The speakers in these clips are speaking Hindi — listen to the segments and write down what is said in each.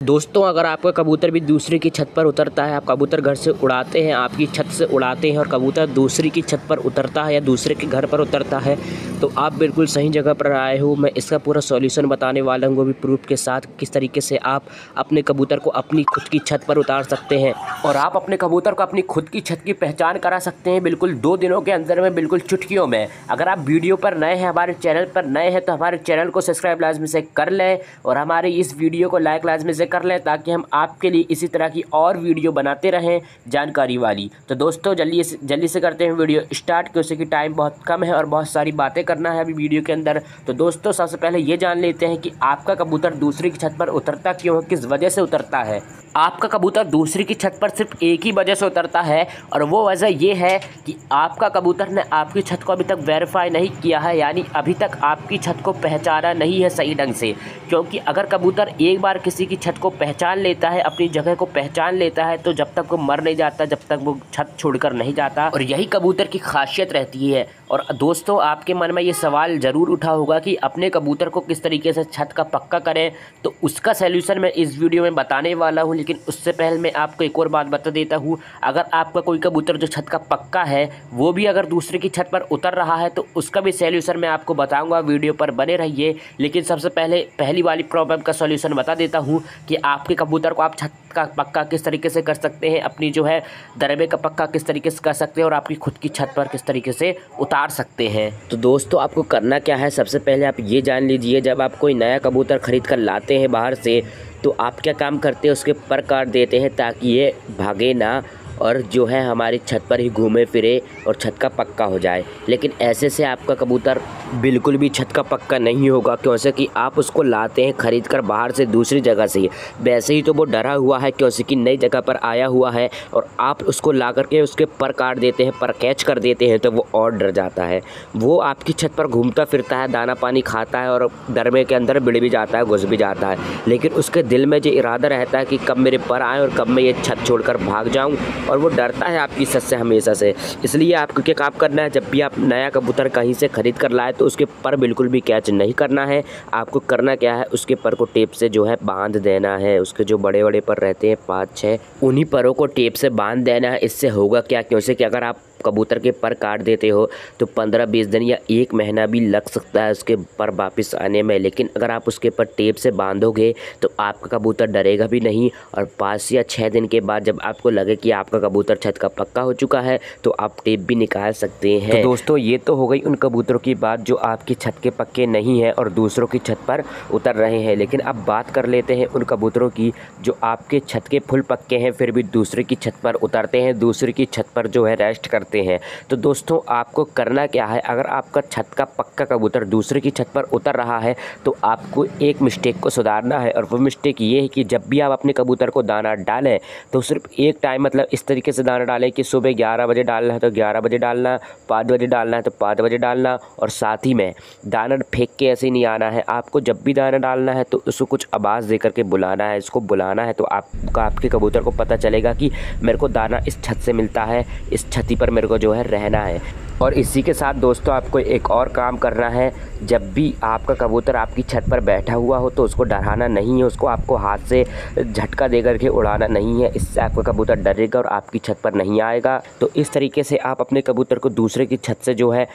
दोस्तों, अगर आपका कबूतर भी दूसरे की छत पर उतरता है, आप कबूतर घर से उड़ाते हैं, आपकी छत से उड़ाते हैं और कबूतर दूसरी की छत पर उतरता है या दूसरे के घर पर उतरता है, तो आप बिल्कुल सही जगह पर आए हो। मैं इसका पूरा सॉल्यूशन बताने वाला हूँ, वो भी प्रूफ के साथ, किस तरीके से आप अपने कबूतर को अपनी खुद की छत पर उतार सकते हैं और आप अपने कबूतर को अपनी खुद की छत की पहचान करा सकते हैं बिल्कुल 2 दिनों के अंदर में, बिल्कुल चुटकियों में। अगर आप वीडियो पर नए हैं, हमारे चैनल पर नए हैं, तो हमारे चैनल को सब्सक्राइब लाजमी से कर लें और हमारी इस वीडियो को लाइक लाजमी से कर लें, ताकि हम आपके लिए इसी तरह की और वीडियो बनाते रहें जानकारी वाली। तो दोस्तों, जल्दी से करते हैं वीडियो स्टार्ट, क्योंकि टाइम बहुत कम है और बहुत सारी बातें करना है अभी वीडियो के अंदर। तो दोस्तों, सबसे पहले ये जान लेते हैं कि आपका कबूतर दूसरी की छत पर उतरता क्यों है, किस वजह से उतरता है। आपका कबूतर दूसरी की छत पर सिर्फ एक ही वजह से उतरता है, और वो वजह ये है कि आपका कबूतर ने आपकी छत को अभी तक वेरीफाई नहीं किया है, यानी अभी तक आपकी छत को पहचाना नहीं है सही ढंग से। क्योंकि अगर कबूतर एक बार किसी की छत को पहचान लेता है, अपनी जगह को पहचान लेता है, तो जब तक वो मर नहीं जाता, जब तक वो छत छोड़कर नहीं जाता, और यही कबूतर की खासियत रहती है। और दोस्तों, आपके मन में ये सवाल ज़रूर उठा होगा कि अपने कबूतर को किस तरीके से छत का पक्का करें, तो उसका सलूशन मैं इस वीडियो में बताने वाला हूँ। लेकिन उससे पहले मैं आपको एक और बात बता देता हूँ, अगर आपका कोई कबूतर जो छत का पक्का है, वो भी अगर दूसरे की छत पर उतर रहा है, तो उसका भी सलूशन मैं आपको बताऊँगा, वीडियो पर बने रहिए। लेकिन सबसे पहले पहली वाली प्रॉब्लम का सॉल्यूशन बता देता हूँ कि आपके कबूतर को आप छत का पक्का किस तरीके से कर सकते हैं, अपनी जो है दरबे का पक्का किस तरीके से कर सकते हैं और आपकी खुद की छत पर किस तरीके से उतार सकते हैं। तो दोस्तों, आपको करना क्या है, सबसे पहले आप ये जान लीजिए, जब आप कोई नया कबूतर खरीद कर लाते हैं बाहर से, तो आप क्या काम करते हैं, उसके पर काट देते हैं ताकि ये भागे ना और जो है हमारी छत पर ही घूमे फिरे और छत का पक्का हो जाए। लेकिन ऐसे से आपका कबूतर बिल्कुल भी छत का पक्का नहीं होगा, क्योंकि आप उसको लाते हैं खरीद कर बाहर से दूसरी जगह से। वैसे ही तो वो डरा हुआ है, क्योंकि नई जगह पर आया हुआ है, और आप उसको ला करके उसके पर काट देते हैं, पर कैच कर देते हैं, तो वो और डर जाता है। वो आपकी छत पर घूमता फिरता है, दाना पानी खाता है और दरबे के अंदर बिड़ भी जाता है, घुस भी जाता है। लेकिन उसके दिल में जो इरादा रहता है कि कब मेरे पर आए और कब मैं ये छत छोड़कर भाग जाऊँ, और वो डरता है आपकी छत से हमेशा से। इसलिए आपको क्या काम करना है, जब भी आप नया कबूतर कहीं से खरीद कर लाए, तो उसके पर बिल्कुल भी कैच नहीं करना है। आपको करना क्या है, उसके पर को टेप से जो है बांध देना है। उसके जो बड़े बड़े पर रहते हैं 5-6, उन्हीं परों को टेप से बांध देना है। इससे होगा क्या, क्योंकि अगर आप कबूतर के पर काट देते हो तो 15-20 दिन या 1 महीना भी लग सकता है उसके पर वापस आने में। लेकिन अगर आप उसके पर टेप से बांधोगे तो आपका कबूतर डरेगा भी नहीं, और 5 या 6 दिन के बाद जब आपको लगे कि आपका कबूतर छत का पक्का हो चुका है, तो आप टेप भी निकाल सकते हैं। तो दोस्तों, ये तो हो गई उन कबूतरों की बात जो आपकी छत के पक्के नहीं है और दूसरों की छत पर उतर रहे हैं। लेकिन अब बात कर लेते हैं उन कबूतरों की जो आपके छत के फुल पक्के हैं, फिर भी दूसरे की छत पर उतरते हैं, दूसरे की छत पर जो है रेस्ट करते हैं। तो दोस्तों, आपको करना क्या है, अगर आपका छत का पक्का कबूतर दूसरे की छत पर उतर रहा है, तो आपको एक मिस्टेक को सुधारना है। और वो मिस्टेक ये है कि जब भी आप अपने कबूतर को दाना डालें, तो सिर्फ एक टाइम, मतलब इस तरीके से दाना डालें कि सुबह 11 बजे डालना है तो 11 बजे डालना, 5 बजे डालना है तो 5 बजे डालना, और साथ ही में दाना फेंक के ऐसे नहीं आना है। आपको जब भी दाना डालना है तो उसको कुछ आवाज़ दे करके बुलाना है। इसको बुलाना है तो आपके कबूतर को पता चलेगा कि मेरे को दाना इस छत से मिलता है, इस छती पर मेरे को जो है रहना है। और इसी के साथ दोस्तों, आपको एक और काम करना है, जब भी आपका कबूतर आपकी छत पर बैठा हुआ हो तो उसको डराना नहीं है, उसको आपको हाथ से झटका दे करके उड़ाना नहीं है। इससे आपका कबूतर डरेगा और आपकी छत पर नहीं आएगा। तो इस तरीके से आप अपने कबूतर को दूसरे की छत से जो है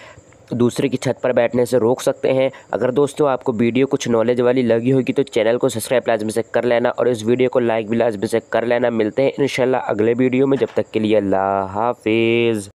दूसरे की छत पर बैठने से रोक सकते हैं। अगर दोस्तों आपको वीडियो कुछ नॉलेज वाली लगी होगी तो चैनल को सब्सक्राइब लाजमी से कर लेना और इस वीडियो को लाइक भी लाजमी से कर लेना। मिलते हैं इंशाल्लाह अगले वीडियो में, जब तक के लिए अल्लाह हाफिज़।